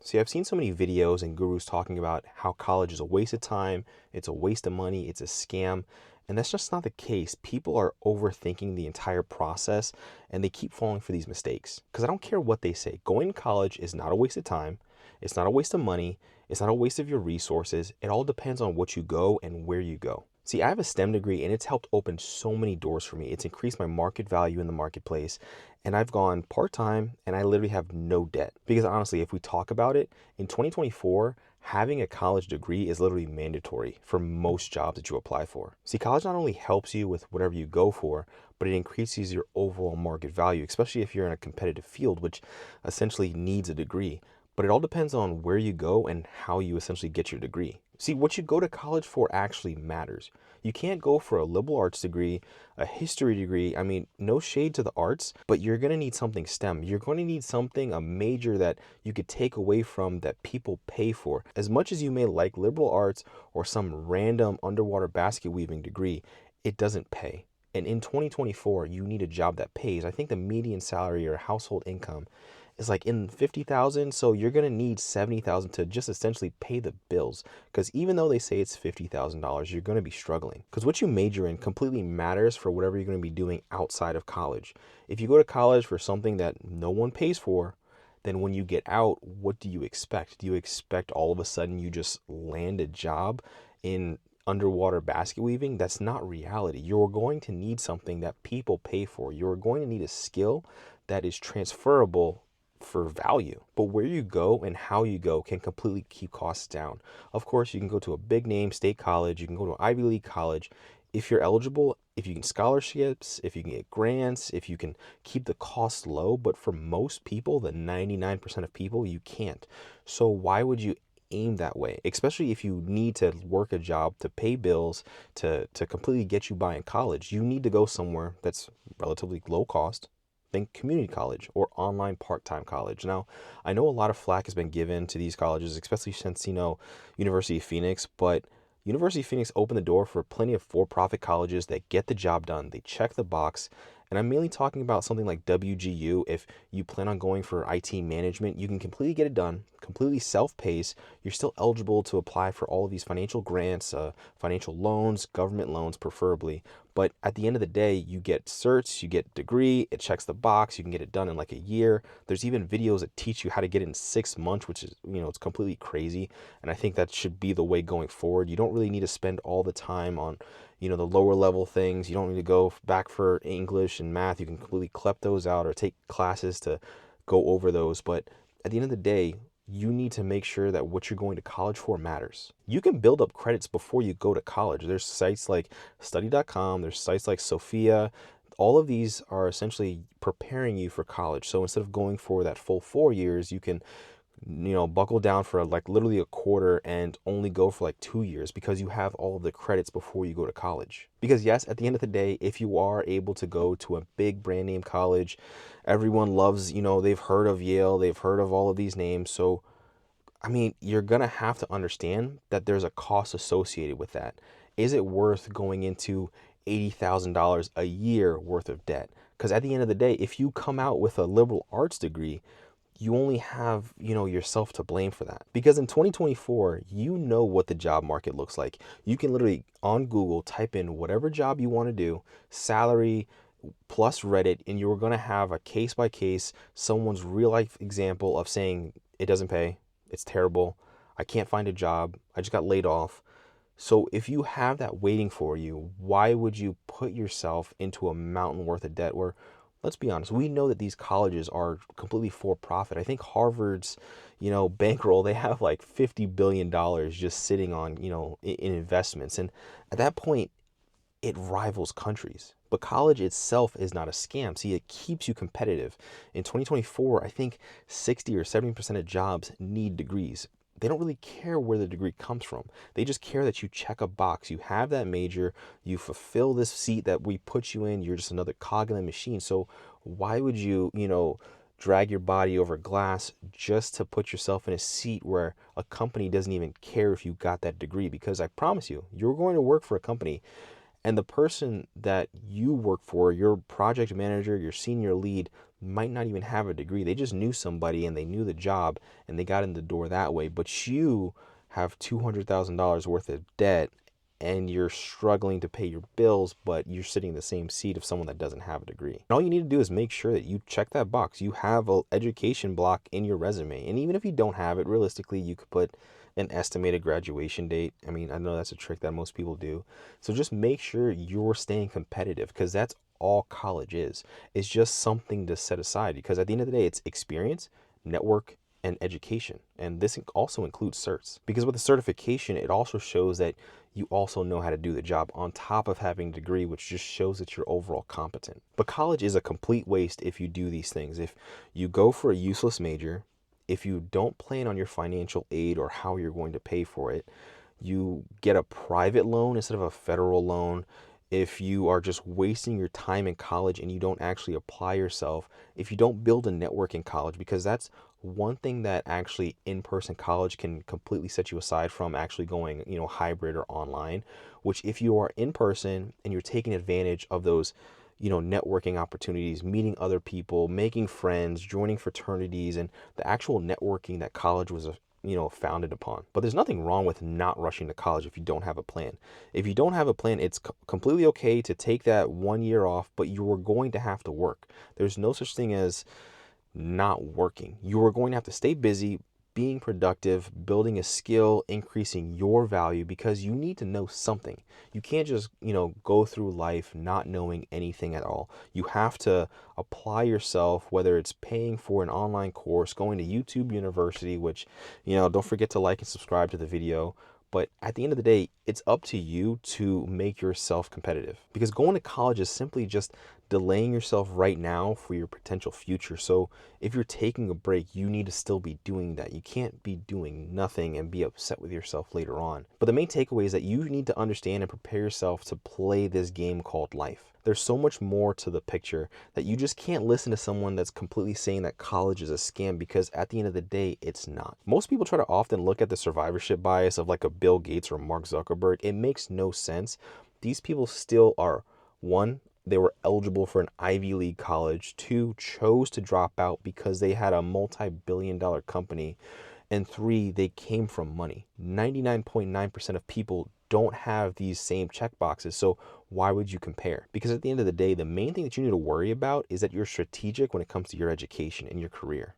See, I've seen so many videos and gurus talking about how college is a waste of time, it's a waste of money, it's a scam. And that's just not the case. People are overthinking the entire process and they keep falling for these mistakes. Because I don't care what they say. Going to college is not a waste of time, it's not a waste of money, it's not a waste of your resources. It all depends on what you go and where you go. See, I have a STEM degree and it's helped open so many doors for me. It's increased my market value in the marketplace. And I've gone part time and I literally have no debt. Because honestly, if we talk about it, in 2024, having a college degree is literally mandatory for most jobs that you apply for. See, college not only helps you with whatever you go for, but it increases your overall market value, especially if you're in a competitive field, which essentially needs a degree. But it all depends on where you go and how you essentially get your degree. See, what you go to college for actually matters. You can't go for a liberal arts degree, a history degree. I mean, no shade to the arts, but you're going to need something STEM. You're going to need something, a major that you could take away from that people pay for. As much as you may like liberal arts or some random underwater basket weaving degree, it doesn't pay. And in 2024, you need a job that pays. I think the median salary or household income is like in 50,000, so you're going to need 70,000 to just essentially pay the bills, because even though they say it's $50,000, you're going to be struggling, because what you major in completely matters for whatever you're going to be doing outside of college. If you go to college for something that no one pays for, then when you get out, what do you expect? Do you expect all of a sudden you just land a job in underwater basket weaving? That's not reality. You're going to need something that people pay for. You're going to need a skill that is transferable for value. But where you go and how you go can completely keep costs down. Of course, you can go to a big name state college, you can go to an Ivy League college. If you're eligible, if you can scholarships, if you can get grants, if you can keep the costs low, but for most people, the 99% of people, you can't. So why would you aim that way? Especially if you need to work a job to pay bills, to completely get you by in college. You need to go somewhere that's relatively low cost. Think community college or online part-time college. Now, I know a lot of flack has been given to these colleges, especially since, University of Phoenix, but University of Phoenix opened the door for plenty of for-profit colleges that get the job done. They check the box. And I'm mainly talking about something like WGU. If you plan on going for IT management, you can completely get it done, completely self-paced. You're still eligible to apply for all of these financial grants, financial loans, government loans preferably. But at the end of the day, you get certs, you get degree, it checks the box, you can get it done in like a year. There's even videos that teach you how to get it in 6 months, which is, it's completely crazy. And I think that should be the way going forward. You don't really need to spend all the time on the lower level things. You don't need to go back for English and math. You can completely clep those out or take classes to go over those. But at the end of the day, you need to make sure that what you're going to college for matters. You can build up credits before you go to college. There's sites like study.com, there's sites like Sophia. All of these are essentially preparing you for college. So instead of going for that full 4 years, you can buckle down for like literally a quarter and only go for like 2 years, because you have all of the credits before you go to college. Because yes, at the end of the day, if you are able to go to a big brand name college, everyone loves, they've heard of Yale, they've heard of all of these names. So, you're going to have to understand that there's a cost associated with that. Is it worth going into $80,000 a year worth of debt? Because at the end of the day, if you come out with a liberal arts degree, you only have, yourself to blame for that. Because in 2024, what the job market looks like. You can literally on Google type in whatever job you want to do, salary plus Reddit, and you're going to have a case by case, someone's real life example of saying it doesn't pay, it's terrible, I can't find a job, I just got laid off. So if you have that waiting for you, why would you put yourself into a mountain worth of debt where, let's be honest, we know that these colleges are completely for profit. I think Harvard's, bankroll, they have like $50 billion just sitting on, in investments. And at that point, it rivals countries. But college itself is not a scam. See, it keeps you competitive. In 2024, I think 60 or 70% of jobs need degrees. They don't really care where the degree comes from. They just care that you check a box. You have that major, you fulfill this seat that we put you in, you're just another cog in the machine. So why would you, drag your body over glass just to put yourself in a seat where a company doesn't even care if you got that degree? Because I promise you, you're going to work for a company, and the person that you work for, your project manager, your senior lead, might not even have a degree. They just knew somebody and they knew the job and they got in the door that way. But you have $200,000 worth of debt and you're struggling to pay your bills, but you're sitting in the same seat of someone that doesn't have a degree. And all you need to do is make sure that you check that box. You have an education block in your resume. And even if you don't have it, realistically, you could put an estimated graduation date. I mean, I know that's a trick that most people do. So just make sure you're staying competitive, because that's all college is. It's just something to set aside, because at the end of the day, it's experience, network, and education. And this also includes certs, because with a certification, it also shows that you also know how to do the job on top of having a degree, which just shows that you're overall competent. But college is a complete waste if you do these things. If you go for a useless major, if you don't plan on your financial aid or how you're going to pay for it, you get a private loan instead of a federal loan, if you are just wasting your time in college and you don't actually apply yourself, if you don't build a network in college, because that's one thing that actually in-person college can completely set you aside from actually going, hybrid or online, which if you are in person and you're taking advantage of those, networking opportunities, meeting other people, making friends, joining fraternities, and the actual networking that college was founded upon. But there's nothing wrong with not rushing to college if you don't have a plan. If you don't have a plan, it's completely okay to take that 1 year off, but you are going to have to work. There's no such thing as not working. You are going to have to stay busy, being productive, building a skill, increasing your value, because you need to know something. You can't just, go through life not knowing anything at all. You have to apply yourself, whether it's paying for an online course, going to YouTube University, which, don't forget to like and subscribe to the video. But at the end of the day, it's up to you to make yourself competitive, because going to college is simply just delaying yourself right now for your potential future. So if you're taking a break, you need to still be doing that. You can't be doing nothing and be upset with yourself later on. But the main takeaway is that you need to understand and prepare yourself to play this game called life. There's so much more to the picture that you just can't listen to someone that's completely saying that college is a scam, because at the end of the day, it's not. Most people try to often look at the survivorship bias of like a Bill Gates or Mark Zuckerberg. It makes no sense. These people still are, one, they were eligible for an Ivy League college, two, chose to drop out because they had a multi-billion-dollar company, and three, they came from money. 99.9% of people don't have these same check boxes. So why would you compare? Because at the end of the day, the main thing that you need to worry about is that you're strategic when it comes to your education and your career.